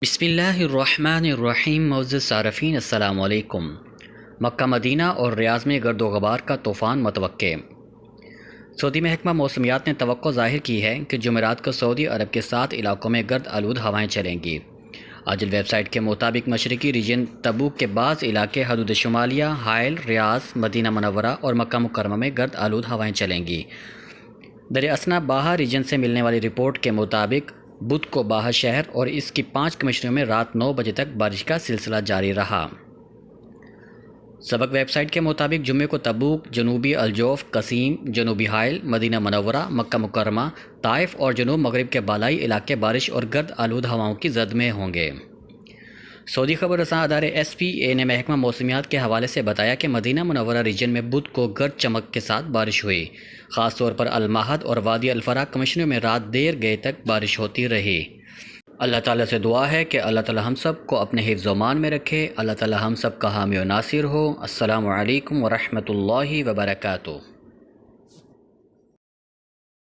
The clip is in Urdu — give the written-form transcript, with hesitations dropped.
بسم اللہ الرحمن الرحیم۔ معزز صارفین السلام علیکم۔ مکہ مدینہ اور ریاض میں گرد و غبار کا طوفان متوقع۔ سعودی محکمہ موسمیات نے توقع ظاہر کی ہے کہ جمعرات کو سعودی عرب کے 7 علاقوں میں گرد آلود ہوائیں چلیں گی۔ آج ویب سائٹ کے مطابق مشرقی ریجن تبوک کے بعض علاقے، حدود شمالیہ، حائل، ریاض، مدینہ منورہ اور مکہ مکرمہ میں گرد آلود ہوائیں چلیں گی۔ در اثنا باہا ریجن سے ملنے والی رپورٹ کے مطابق بدھ کو باہا شہر اور اس کی 5 کمشنریوں میں رات 9 بجے تک بارش کا سلسلہ جاری رہا۔ سبق ویب سائٹ کے مطابق جمعے کو تبوک، جنوبی الجوف، قصیم، جنوبی حائل، مدینہ منورہ، مکہ مکرمہ، طائف اور جنوب مغرب کے بالائی علاقے بارش اور گرد آلود ہواؤں کی زد میں ہوں گے۔ سعودی خبر رساں ادارے ایس پی اے نے محکمہ موسمیات کے حوالے سے بتایا کہ مدینہ منورہ ریجن میں بدھ کو گرج چمک کے ساتھ بارش ہوئی۔ خاص طور پر المہد اور وادی الفراق کمشنریوں میں رات دیر گئے تک بارش ہوتی رہی۔ اللہ تعالیٰ سے دعا ہے کہ اللہ تعالیٰ ہم سب کو اپنے حفظ و امان میں رکھے۔ اللہ تعالیٰ ہم سب کا حامی و ناصر ہو۔ السلام علیکم ورحمۃ اللہ وبرکاتہ۔